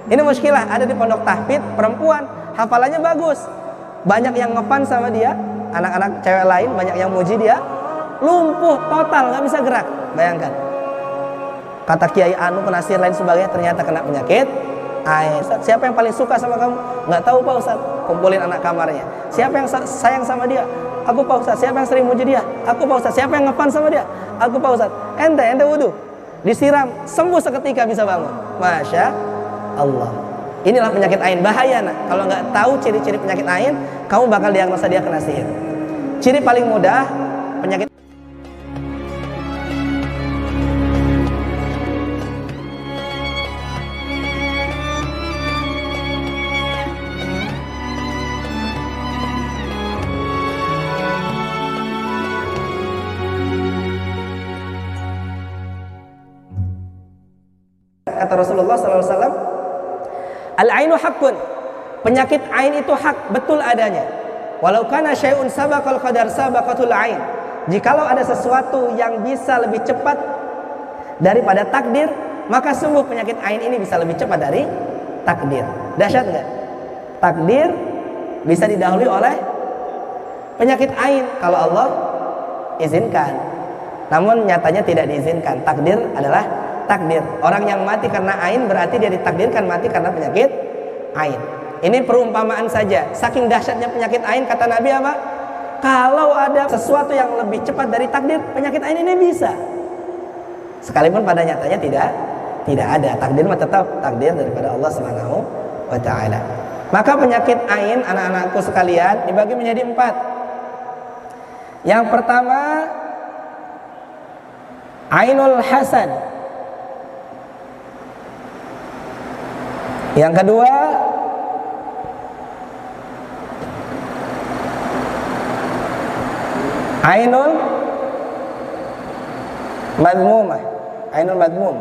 Ini muskilah ada di pondok tahfidz perempuan, hafalannya bagus. Banyak yang ngefans sama dia, anak-anak cewek lain banyak yang muji dia. Lumpuh total, nggak bisa gerak. Bayangkan. Kata Kiai Anu penasir lain sebagainya, ternyata kena penyakit ain. Siapa yang paling suka sama kamu? Nggak tahu Pak Ustaz. Kumpulin anak kamarnya. Siapa yang sayang sama dia? Aku Pak Ustaz. Siapa yang sering muji dia? Aku Pak Ustaz. Siapa yang ngefans sama dia? Aku Pak Ustaz. Ente wudu, disiram, sembuh seketika bisa bangun. Masya Allah. Inilah penyakit ain, bahaya nak. Kalau nggak tahu ciri-ciri penyakit ain, kamu bakal diagnosa dia kena sihir. Ciri paling mudah penyakit kata Rasulullah SAW, al-ainu haqqun, penyakit ain itu hak, betul adanya. Walau kana syai'un sabaqal qadar sabaqatul ain, jikalau ada sesuatu yang bisa lebih cepat daripada takdir, maka sungguh penyakit ain ini bisa lebih cepat dari takdir. Dahsyat enggak? Takdir bisa didahului oleh penyakit ain kalau Allah izinkan. Namun nyatanya tidak diizinkan. Takdir adalah takdir. Orang yang mati karena ain berarti dia ditakdirkan mati karena penyakit ain. Ini perumpamaan saja. Saking dahsyatnya penyakit ain, kata Nabi apa? Kalau ada sesuatu yang lebih cepat dari takdir, penyakit ain ini bisa. Sekalipun pada nyatanya tidak ada. Takdir mah tetap takdir daripada Allah Subhanahu wa taala. Maka penyakit ain, anak-anakku sekalian, dibagi menjadi 4. Yang pertama, ainul hasad. Yang kedua, ainul madmumah, ainul madmum.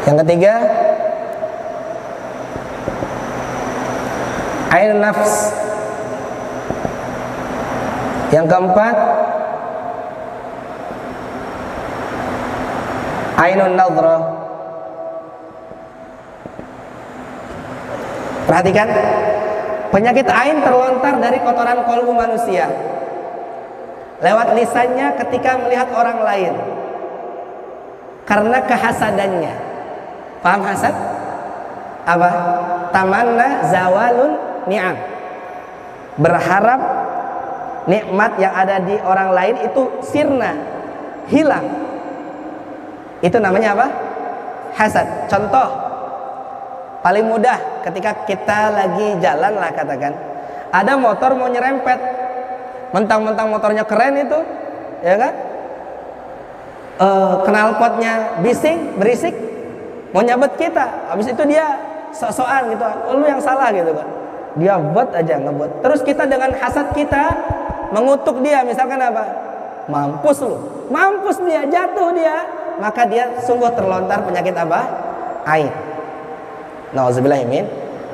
Yang ketiga, ainul nafs. Yang keempat, ainun nadhrah. Perhatikan, penyakit ain terlontar dari kotoran kolbu manusia lewat lisannya ketika melihat orang lain karena kehasadannya. Paham hasad? Apa? Tamanna zawalun ni'am, berharap nikmat yang ada di orang lain itu sirna, hilang. Itu namanya apa? Hasad. Contoh paling mudah, ketika kita lagi jalan lah katakan, ada motor mau nyerempet, mentang-mentang motornya keren itu, ya kan? Knalpotnya bising, berisik, mau nyabet kita. Habis itu dia sok-sokan gitu, oh, lu yang salah gitu kan. Dia buat aja ngebut. Terus kita dengan hasad kita mengutuk dia, misalkan apa? Mampus lu, mampus dia, jatuh dia. Maka dia sungguh terlontar penyakit apa? Ain. Nauzubillah min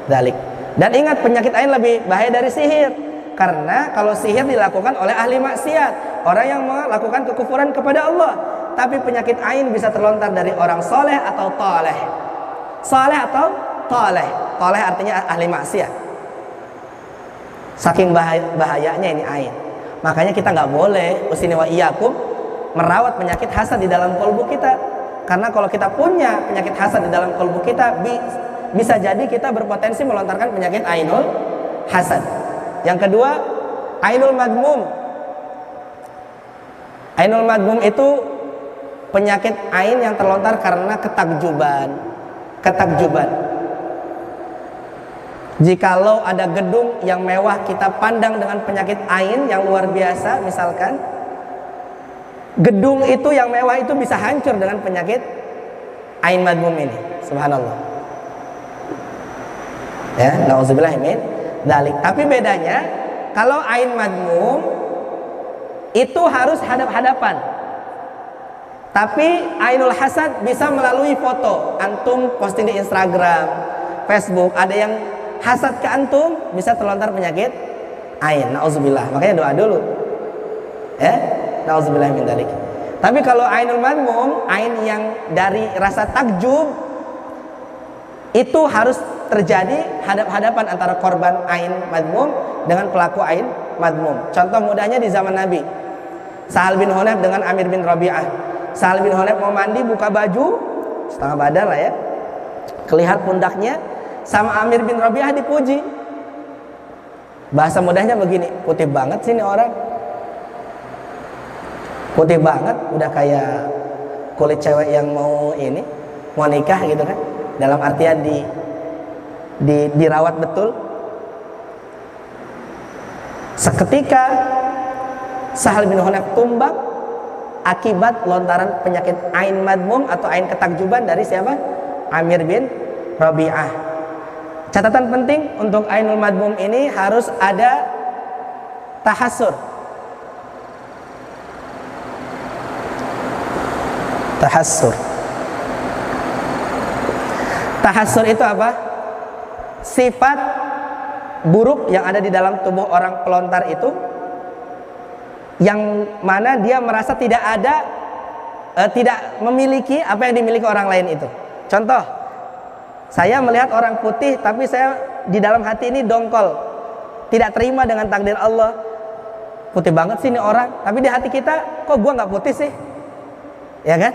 dzalik. Dan ingat, penyakit ain lebih bahaya dari sihir. Karena kalau sihir dilakukan oleh ahli maksiat, orang yang melakukan kekufuran kepada Allah. Tapi penyakit ain bisa terlontar dari orang soleh atau toleh. Soleh atau toleh. Toleh artinya ahli maksiat. Saking bahayanya ini ain. Makanya kita nggak boleh usini wa iyyakum merawat penyakit hasad di dalam kolbu kita. Karena kalau kita punya penyakit hasad di dalam kolbu kita, bisa jadi kita berpotensi melontarkan penyakit ainul hasad. Yang kedua, ainul madmum. Ainul madmum itu penyakit ain yang terlontar karena ketakjuban. Jikalau ada gedung yang mewah kita pandang dengan penyakit ain yang luar biasa, misalkan gedung itu yang mewah itu bisa hancur dengan penyakit ain madmum ini. Subhanallah. Ya, nauzubillah min dzalik. Tapi bedanya, kalau ain madmum itu harus hadap-hadapan. Tapi ainul hasad bisa melalui foto. Antum posting di Instagram, Facebook, ada yang hasad ke antum, bisa terlontar penyakit ain. Nauzubillah. Makanya doa dulu. Ya, nauzubillah min dzalik. Tapi kalau ainul madmum, ain yang dari rasa takjub, itu harus terjadi hadap-hadapan antara korban ain madmum dengan pelaku ain madmum. Contoh mudahnya di zaman Nabi, Sahal bin Hunayf dengan Amir bin Rabi'ah. Sahal bin Hunayf mau mandi, buka baju setengah badan lah ya, kelihat pundaknya, sama Amir bin Rabi'ah dipuji. Bahasa mudahnya begini, putih banget sih ini orang, putih banget, udah kayak kulit cewek yang mau nikah gitu kan, dalam artian dirawat betul. Seketika Sahal bin Hunayf tumbang akibat lontaran penyakit ain madmum atau ain ketakjuban dari siapa? Amir bin Rabi'ah. Catatan penting untuk ainul madmum ini harus ada tahassur. Tahassur. Tahassur itu apa? Sifat buruk yang ada di dalam tubuh orang pelontar itu, yang mana dia merasa tidak memiliki apa yang dimiliki orang lain itu. Contoh, saya melihat orang putih tapi saya di dalam hati ini dongkol, tidak terima dengan takdir Allah. Putih banget sih ini orang, tapi di hati kita kok gua nggak putih sih, ya kan?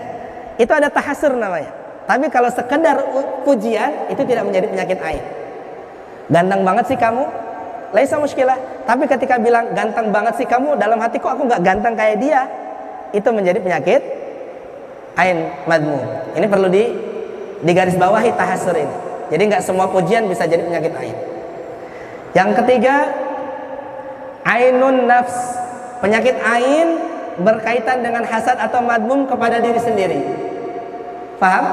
Itu ada tahassur namanya. Tapi kalau sekedar pujian itu tidak menjadi penyakit ain. Ganteng banget sih kamu, laisa muskilah. Tapi ketika bilang ganteng banget sih kamu, dalam hati kok aku nggak ganteng kayak dia, itu menjadi penyakit ain madmum. Ini perlu digaris bawahi tahassur ini. Jadi nggak semua pujian bisa jadi penyakit ain. Yang ketiga, ainun nafs. Penyakit ain berkaitan dengan hasad atau madmum kepada diri sendiri. Paham?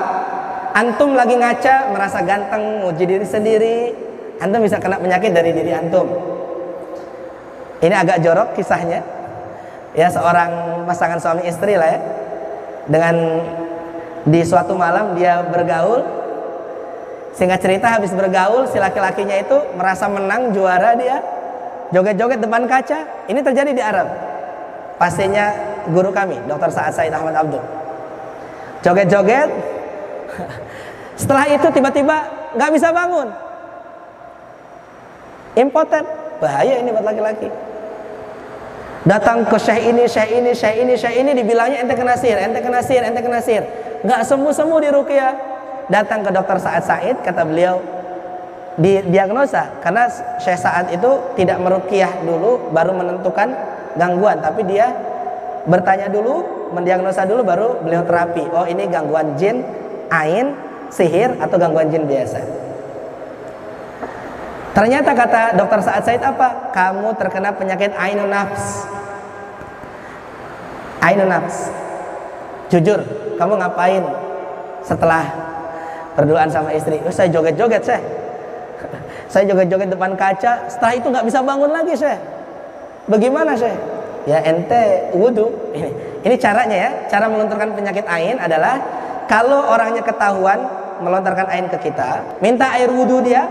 Antum lagi ngaca, merasa ganteng, muji diri sendiri, antum bisa kena penyakit dari diri antum. Ini agak jorok kisahnya. Ya, seorang pasangan suami istri lah ya. Dengan di suatu malam dia bergaul. Singkat cerita, habis bergaul si laki-lakinya itu merasa menang, juara, dia joget-joget depan kaca. Ini terjadi di Arab. Pastinya guru kami, Dr. Sa'ad Said Ahmad Abdul. Joget-joget. Setelah itu tiba-tiba nggak bisa bangun. Impoten. Bahaya ini buat laki-laki. Datang ke syekh ini dibilangnya ente kena sihir, ente kena sihir. Nggak sembuh-sembuh di ruqyah. Datang ke Dr. Sa'ad Said, kata beliau, diagnosa, karena Syekh Sa'ad itu tidak meruqyah dulu baru menentukan gangguan, tapi dia bertanya dulu, mendiagnosa dulu, baru beliau terapi. Oh, ini gangguan jin, ain, sihir, atau gangguan jin biasa. Ternyata kata Dr. Sa'ad Said apa? Kamu terkena penyakit ainun nafs. Ainun nafs. Jujur, kamu ngapain setelah berduaan sama istri? Oh, saya joget-joget, saya joget-joget depan kaca. Setelah itu nggak bisa bangun lagi, Bagaimana, Ya, ente wudu. Ini caranya ya. Cara melontarkan penyakit ain adalah kalau orangnya ketahuan melontarkan ain ke kita, minta air wudu dia,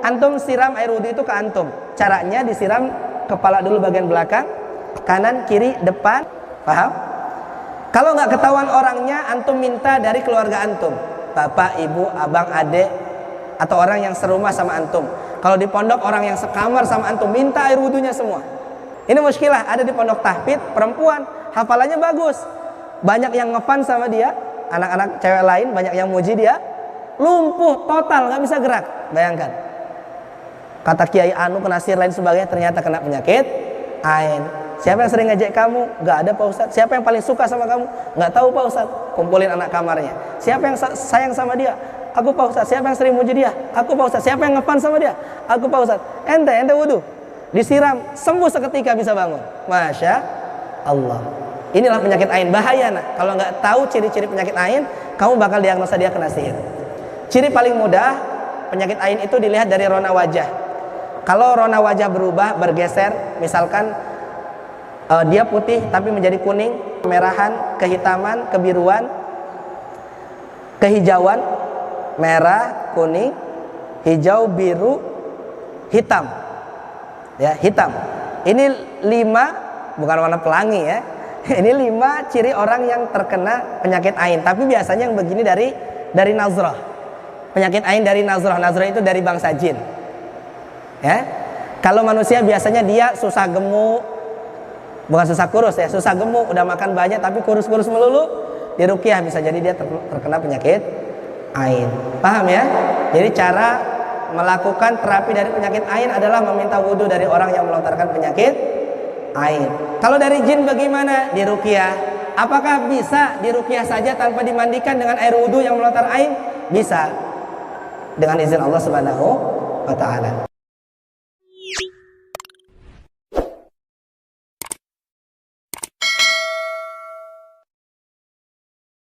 antum siram air wudu itu ke antum. Caranya disiram kepala dulu bagian belakang, kanan, kiri, depan. Paham? Kalau nggak ketahuan orangnya, antum minta dari keluarga antum, bapak, ibu, abang, adik, atau orang yang serumah sama antum. Kalau di pondok orang yang sekamar sama antum, minta air wudunya semua. Ini muskilah, ada di pondok tahfidz perempuan, hafalannya bagus, banyak yang ngefans sama dia, anak-anak cewek lain banyak yang muji dia, lumpuh total, nggak bisa gerak. Bayangkan, kata Kiai Anu kena sihir lain sebagainya, ternyata kena penyakit ain. Siapa yang sering ngejek kamu? Nggak ada, Pak Ustadz. Siapa yang paling suka sama kamu? Nggak tahu, Pak Ustadz. Kumpulin anak kamarnya. Siapa yang sayang sama dia? Aku, Pak Ustadz. Siapa yang sering muji dia? Aku, Pak Ustadz. Siapa yang ngefans sama dia? Aku, Pak Ustadz. Ente wudu, disiram, sembuh seketika bisa bangun. Masya Allah. Inilah penyakit ain, bahaya. Kalau nggak tahu ciri-ciri penyakit ain, kamu bakal diagnosa dia kena sihir. Ciri paling mudah penyakit ain itu dilihat dari rona wajah. Kalau rona wajah berubah, bergeser, misalkan dia putih tapi menjadi kuning, kemerahan, kehitaman, kebiruan, kehijauan, merah, kuning, hijau, biru, hitam. Ya, hitam. Ini 5, bukan warna pelangi ya. Ini 5 ciri orang yang terkena penyakit ain. Tapi biasanya yang begini dari nazrah. Penyakit ain dari nazrah. Nazrah itu dari bangsa jin. Ya. Kalau manusia biasanya dia susah gemuk, bukan susah kurus ya, susah gemuk, udah makan banyak tapi kurus-kurus melulu. Di ruqyah bisa jadi dia terkena penyakit ain. Paham ya? Jadi cara melakukan terapi dari penyakit ain adalah meminta wudhu dari orang yang melontarkan penyakit ain. Kalau dari jin bagaimana? Di ruqyah. Apakah bisa di ruqyah saja tanpa dimandikan dengan air wudhu yang melontar ain? Bisa. Dengan izin Allah Subhanahu wa taala.